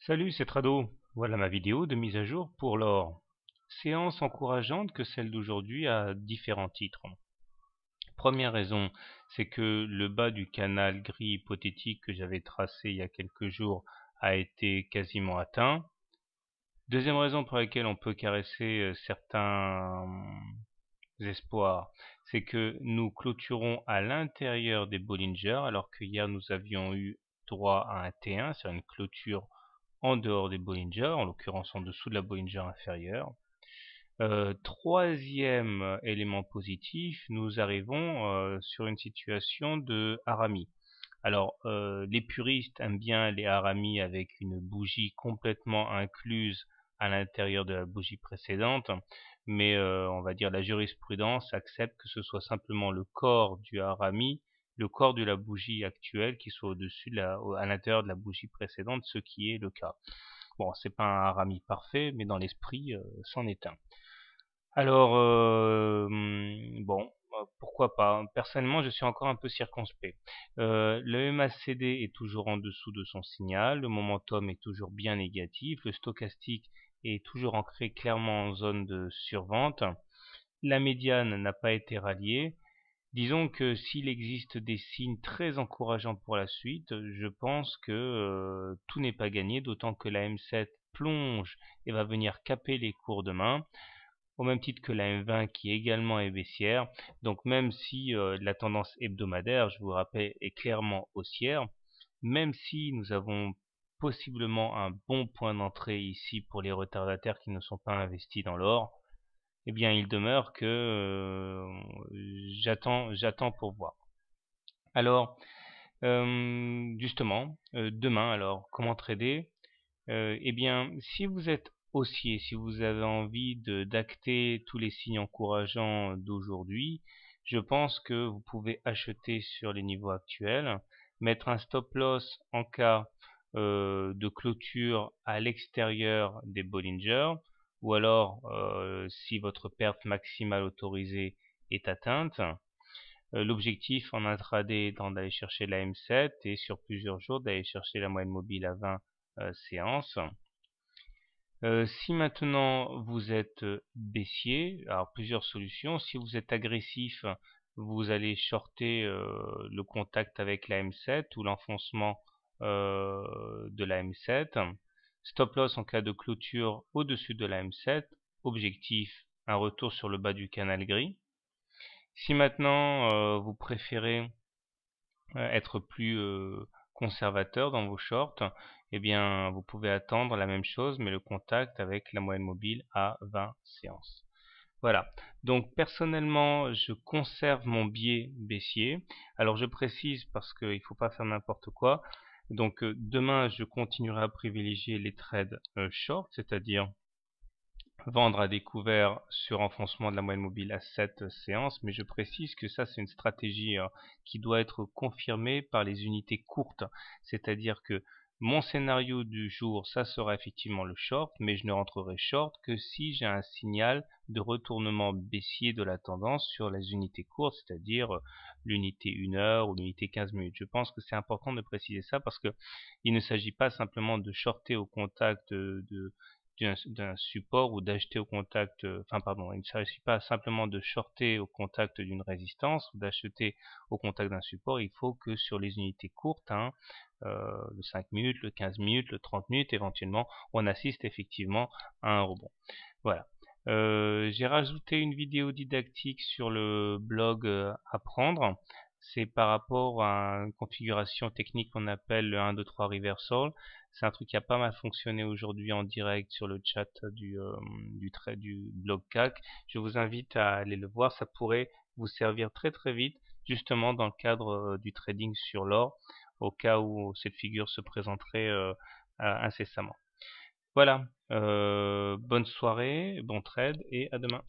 Salut, c'est Trado. Voilà ma vidéo de mise à jour pour l'or. Séance encourageante que celle d'aujourd'hui à différents titres. Première raison, c'est que le bas du canal gris hypothétique que j'avais tracé il y a quelques jours a été quasiment atteint. Deuxième raison pour laquelle on peut caresser certains espoirs, c'est que nous clôturons à l'intérieur des Bollinger, alors que hier nous avions eu droit à un T1, c'est une clôture en dehors des Bollinger, en l'occurrence en dessous de la Bollinger inférieure. Troisième élément positif, nous arrivons sur une situation de harami. Alors, les puristes aiment bien les haramis avec une bougie complètement incluse à l'intérieur de la bougie précédente, mais on va dire la jurisprudence accepte que ce soit simplement le corps du harami, le corps de la bougie actuelle qui soit au-dessus à l'intérieur de la bougie précédente, ce qui est le cas. Bon, c'est pas un harami parfait, mais dans l'esprit, c'en est un. Alors, bon, pourquoi pas. Personnellement, je suis encore un peu circonspect. Le MACD est toujours en dessous de son signal, le momentum est toujours bien négatif, le stochastique est toujours ancré clairement en zone de survente. La médiane n'a pas été ralliée. Disons que s'il existe des signes très encourageants pour la suite, je pense que tout n'est pas gagné, d'autant que la M7 plonge et va venir caper les cours demain, au même titre que la M20 qui également est baissière. Donc même si la tendance hebdomadaire, je vous rappelle, est clairement haussière, même si nous avons possiblement un bon point d'entrée ici pour les retardataires qui ne sont pas investis dans l'or, eh bien il demeure que j'attends pour voir. Alors, justement, demain, alors, comment trader? Eh bien, si vous êtes haussier, si vous avez envie d'acter tous les signes encourageants d'aujourd'hui, je pense que vous pouvez acheter sur les niveaux actuels, mettre un stop loss en cas de clôture à l'extérieur des Bollinger, ou alors si votre perte maximale autorisée est atteinte. L'objectif en intraday étant d'aller chercher la M7 et sur plusieurs jours d'aller chercher la moyenne mobile à 20 séances. Si maintenant vous êtes baissier, alors plusieurs solutions. Si vous êtes agressif, vous allez shorter le contact avec la M7 ou l'enfoncement de la M7. Stop loss en cas de clôture au-dessus de la M7. Objectif, un retour sur le bas du canal gris. Si maintenant vous préférez être plus conservateur dans vos shorts, eh bien vous pouvez attendre la même chose, mais le contact avec la moyenne mobile à 20 séances. Voilà, donc personnellement je conserve mon biais baissier. Alors je précise parce qu'il ne faut pas faire n'importe quoi. Donc demain je continuerai à privilégier les trades short, c'est-à-dire vendre à découvert sur enfoncement de la moyenne mobile à 7 séances, mais je précise que ça c'est une stratégie qui doit être confirmée par les unités courtes, c'est-à-dire que mon scénario du jour, ça sera effectivement le short, mais je ne rentrerai short que si j'ai un signal de retournement baissier de la tendance sur les unités courtes, c'est-à-dire l'unité 1 heure ou l'unité 15 minutes. Je pense que c'est important de préciser ça parce que il ne s'agit pas simplement de shorter au contact d'un support ou d'acheter au contact, enfin pardon, il ne s'agit pas simplement de shorter au contact d'une résistance ou d'acheter au contact d'un support, il faut que sur les unités courtes, le 5 minutes, le 15 minutes, le 30 minutes, éventuellement, on assiste effectivement à un rebond. Voilà. J'ai rajouté une vidéo didactique sur le blog Apprendre. C'est par rapport à une configuration technique qu'on appelle le 1, 2, 3 reversal. C'est un truc qui a pas mal fonctionné aujourd'hui en direct sur le chat du blog CAC. Je vous invite à aller le voir. Ça pourrait vous servir très très vite, justement dans le cadre du trading sur l'or, au cas où cette figure se présenterait incessamment. Voilà, bonne soirée, bon trade et à demain.